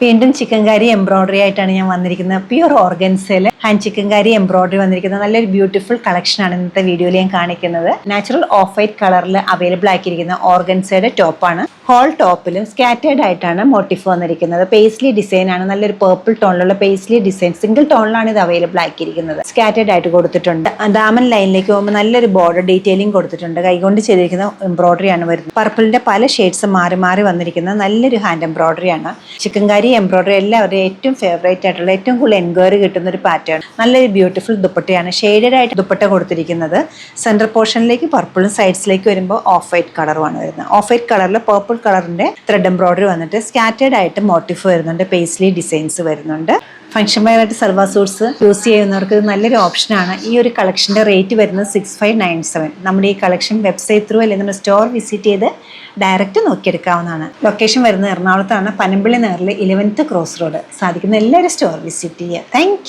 വീണ്ടും ചിക്കൻ കറി എംബ്രോയിഡറി ആയിട്ടാണ് ഞാൻ വന്നിരിക്കുന്നത്. പ്യൂർ ഓർഗൻസയിൽ ഹാൻഡ് ചിക്കൻ കറി എംബ്രോയിഡറി വന്നിരിക്കുന്നത് നല്ലൊരു ബ്യൂട്ടിഫുൾ കളക്ഷൻ ആണ് ഇന്നത്തെ വീഡിയോയിൽ ഞാൻ കാണിക്കുന്നത്. നാച്ചുറൽ ഓഫ് വൈറ്റ് കളറിൽ അവൈലബിൾ ആക്കിയിരിക്കുന്ന ഓർഗൻസയുടെ ടോപ്പാണ്. ഹോൾ ടോപ്പിലും സ്കാറ്റേർഡ് ആയിട്ടാണ് മോട്ടിഫ് വന്നിരിക്കുന്നത്. പേസ്ലി ഡിസൈൻ ആണ്, നല്ലൊരു പേർപ്പിൾ ടോണിലുള്ള പേസ്ലി ഡിസൈൻ. സിംഗിൾ ടോണിലാണ് ഇത് അവൈലബിൾ ആക്കിയിരിക്കുന്നത്. സ്കാറ്റേർഡ് ആയിട്ട് കൊടുത്തിട്ടുണ്ട്. ഡാമൻ ലൈനിലേക്ക് പോകുമ്പോൾ നല്ലൊരു ബോർഡർ ഡീറ്റെയിലിംഗ് കൊടുത്തിട്ടുണ്ട്. കൈകൊണ്ട് ചെയ്തിരിക്കുന്ന എംബ്രോയിഡറി ആണ് വരുന്നത്. പർപ്പിളിന്റെ പല ഷെയ്ഡ്സ് മാറി മാറി വന്നിരിക്കുന്ന നല്ലൊരു ഹാൻഡ് എംബ്രോയിഡറി ആണ്. ചിക്കൻ കറി എംബ്രോയിഡറി എല്ലാവരുടെയും ഏറ്റവും ഫേവറേറ്റ് ആയിട്ടുള്ള ഏറ്റവും കൂടുതൽ എൻക്വയറി കിട്ടുന്ന ഒരു പാറ്റേൺ. നല്ലൊരു ബ്യൂട്ടിഫുൾ ദുപ്പട്ടയാണ്. ഷെയ്ഡഡ് ആയിട്ട് ദുപ്പട്ട കൊടുത്തിരിക്കുന്നത്. സെൻട്രൽ പോർഷനിലേക്ക് പർപ്പിളും സൈഡ്സിലേക്ക് വരുമ്പോൾ ഓഫ് വൈറ്റ് കളറുമാണ് വരുന്നത്. ഓഫ് വൈറ്റ് കളറിൽ പേർപ്പിൾ കളറിന്റെ ത്രെഡ് എംബ്രോയിഡറി വന്നിട്ട് സ്കാറ്റേർഡ് ആയിട്ട് മോട്ടിഫ് വരുന്നുണ്ട്. പേസ്ലി ഡിസൈൻസ് വരുന്നുണ്ട്. ഫംഗ്ഷൻ വെയറായിട്ട് സൽവാർ സൂട്ട്സ് യൂസ് ചെയ്യുന്നവർക്ക് നല്ലൊരു ഓപ്ഷനാണ്. ഈ ഒരു കളക്ഷൻ്റെ റേറ്റ് വരുന്നത് 6597. നമ്മുടെ ഈ കളക്ഷൻ വെബ്സൈറ്റ് ത്രൂ അല്ലെങ്കിൽ നമ്മുടെ സ്റ്റോർ വിസിറ്റ് ചെയ്ത് ഡയറക്റ്റ് നോക്കിയെടുക്കാവുന്നതാണ്. ലൊക്കേഷൻ വരുന്നത് എറണാകുളത്താണ്. പനമ്പിള്ളി നഗറിൽ 11th ക്രോസ് റോഡ്. സാധിക്കുന്ന എല്ലാവരും സ്റ്റോർ വിസിറ്റ് ചെയ്യുക. താങ്ക്